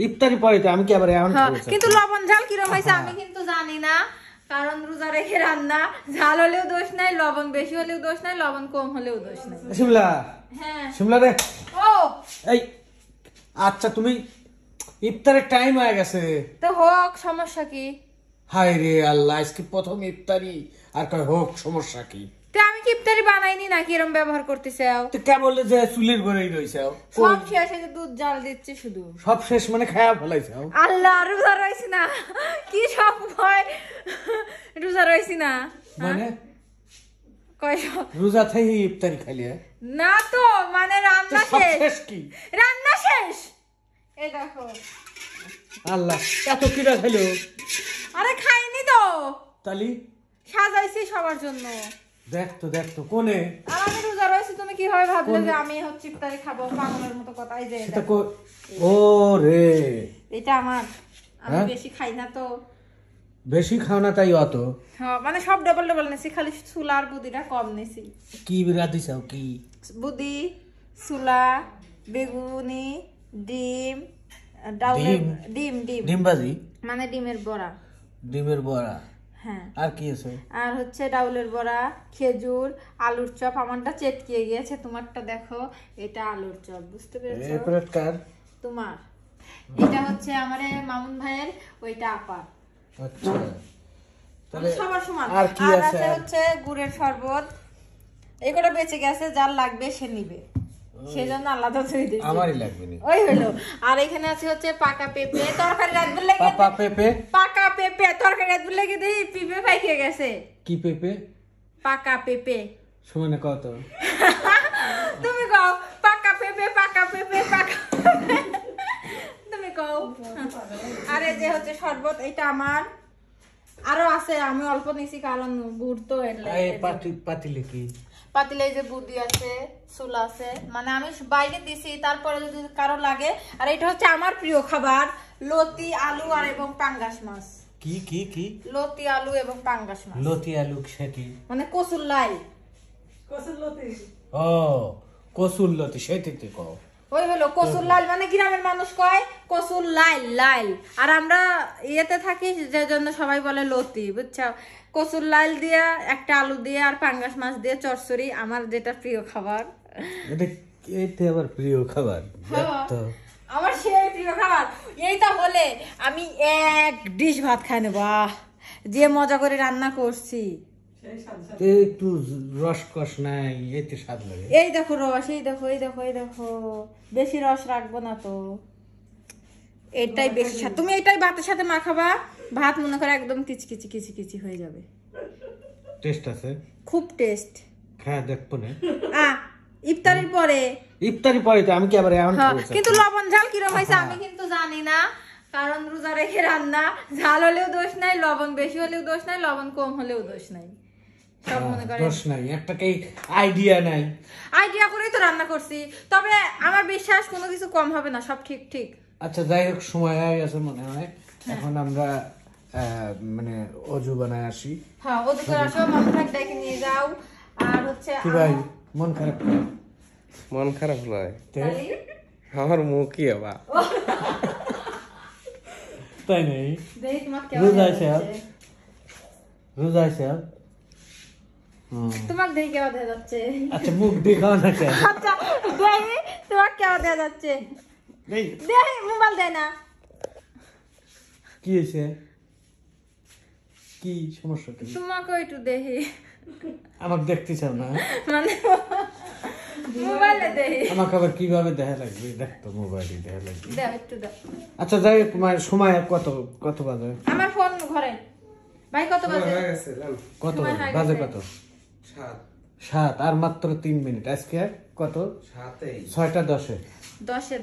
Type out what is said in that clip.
ইফতারি পরে তো আমি কি আবার এখন খাবো? কিন্তু লবণ ঝাল কিরকম হয়েছে আমি কিন্তু জানি না, কারণ রোজা রেখে রান্না, ঝাল হলেও দোষ নাই, লবণ বেশি হলেও দোষ নাই, লবণ কম হলেও দোষ নাই। শিমলা, হ্যাঁ শিমলা রে, ও এই আচ্ছা তুমি ইফতারের টাইম হয়ে গেছে তো হোক, সমস্যা কি? হায় রে আল্লাহ, আজকে প্রথম ইফতারি আর কয় হোক, সমস্যা কি? তো আমি কি ইফতারি বানাইনি নাকি এরকম ব্যবহার করতেছাও? তো কে বললে যে চুলের ঘরেই রইছাও? সব শেষ হয়ে দুধ জাল দিচ্ছি শুধু। সব শেষ মানে খায়া ফেলাইছাও? আল্লাহ, রোজা রইছি না কি সব কয়, রোজা রইছি না মানে কয় সব রোজা থেকে ইফতারি খাইলি? না তো মানে রান্না সব শেষ। শেষ কি? রান্না শেষ, এই দেখো। আল্লাহ, এত কিরা খাইলো? আরে খাইনি তো, তালি সাজাইছি সবার জন্য। দেখতো কোনে? আর আমি রোজা রয়েছি, তুমি কিভাবে ভাবলে যে আমি হচ্ছে ইফতারি খাবো? পাগলের মতো কথা। এই যে সেটা ও রে, এটা আমার, আমি বেশি খাই না তো। বেশি খাও না তাই অত? হ্যাঁ মানে সব ডবল ডবল নেছি, খালি চুলা আর বুদিটা কম নেছি। কি বিরাট দিছাও? কি বুদি, চুলা, বেগুনি, ডিম, ডাউলের ডিম, ডিম ভাজি মানে ডিমের বড়া। ডিমের বড়া, হ্যাঁ। আর কি আছে? আর হচ্ছে ডাউলের বড়া, খেজুর, আলুর চপ। আমারটা চেটকিয়ে গিয়েছে, তোমারটা দেখো, এটা আলুর চপ, বুঝতে পেরেছো? এই প্লেট কার? তোমার। এটা হচ্ছে আমার মামুন ভাইয়ের, ওইটা আপার। আচ্ছা, মানে সবার সমান। আর কি আর আছে? আছে হচ্ছে গুড়ের শরবত। এগুলো বেঁচে গেছে, যার লাগবে সে নিবে, সেজন্য আলাদা ধুই দিয়েছি। আমারই লাগবে না। ওই হলো। আর এখানে আছে হচ্ছে পাকা পেঁপে, তরকারি রাখবে লেগে। পাকা পেঁপে? পাকা পেঁপে তরকারি রাখবে লেগে দিয়ে পেঁপে পাইকে গেছে। কি পেঁপে? পাকা পেঁপে। শুনে কত? তুমি কও পাকা পেঁপে, পাকা পেঁপে, পাকা পেঁপে। তুমি কও। আর এই যে হচ্ছে শরবত, এটা আমার। আরো আছে, আমি অল্প নিছি কারণ গুড় তো এই পাতিলে কি? পাতিলে এই যে বুদ্ধি আছে, চুল আছে, মানে আমি বাইরে দিছি, তারপরে যদি কারো লাগে। আর এটা হচ্ছে আমার প্রিয় খাবার, লতি আলু আর এবং পাঙ্গাস মাছ। কি কি কি? লতি আলু এবং পাঙ্গাস মাছ। লতি আলু সেটি মানে কচুর লাই। ও, কসুর লতি, সেটিতে কও। ওই হলো কচুর লাল, মানে গ্রামের মানুষ কয় কচুর লাইল লাইল, আর আমরা ইয়েতে থাকি যে জন্য সবাই বলে লতি, বুঝছো? কচুর লাইল দিয়া, একটা আলু দিয়ে আর পাঙ্গাস মাছ দিয়ে চচ্চড়ি, আমার যেটা প্রিয় খাবার। এটা আবার প্রিয় খাবার? তো আমার সেই প্রিয় খাবার এইটা হলে আমি এক ডিশ ভাত খাই নেব। যে মজা করে রান্না করছি, একটু রস কস নাই, এতে স্বাদ লাগে। এই দেখো রস, এই দেখো, এই দেখো, এই দেখো, বেশি রস রাখবো না তো, এটাই বেশি স্বাদ। তুমি এটাই ভাতের সাথে মাখাবা, ভাত মনে করে একদম কিচকিচি কিচি হয়ে যাবে। টেস্ট আছে, খুব টেস্ট। খায় দেখবো না। ইফতারির পরে। ইফতারি পরে তো আমি কি আবার এখন খাবো? কিন্তু লবণ ঝাল কিরকম হয়েছে আমি কিন্তু জানি না, কারণ রোজা রেখে রান্না, ঝাল হলেও দোষ নাই, লবণ বেশি হলেও দোষ নাই, লবণ কম হলেও দোষ নাই, সব মনে করে দোষ নাই, একটা কি আইডিয়া নাই? আইডিয়া করেই তো রান্না করছি। তবে আমার বিশ্বাস কোনো কিছু কম হবে না, সব ঠিক ঠিক। আচ্ছা যাই হোক, সময় হয়ে গেছে মনে হয়, এখন আমরা মানে অজু বানায় আসি। হ্যাঁ, ওদের করে আসো, মাথায় ডেকে নিয়ে যাও। আর হচ্ছে কি ভাই, মন খারাপ? মন খারাপ নয়, তালি? আমার মুখ কি আবার তাই নেই? দেখি তোমার কেমন রোজা আছে? যাচ্ছে। রোজা আছে? তোমার দেখি কেমন দেখা যাচ্ছে। আচ্ছা মুখ দেখাও না কেন? আচ্ছা দেখি তোমার কেমন দেখা যাচ্ছে। দেখি মোবাইল দেয় না। কি হয়েছে? কি সমস্যা? কি তোমাকে একটু দেখি। আমাকে দেখতে চাও না? মানে মোবাইলে দেখি। আমাকে আবার কিভাবে দেখা লাগবে? দেখতো মোবাইলে দেখা লাগবে। দাও একটু দাও। আচ্ছা যাই হোক, তোমার সময় কত বাজে? আমার ফোন ঘরে। ভাই কত বাজে? কত সময় হয়ে বাজে? গেছে। কত? 7 আর মাত্র 3 মিনিট। আজকে কত? 6টা 10। 10-এ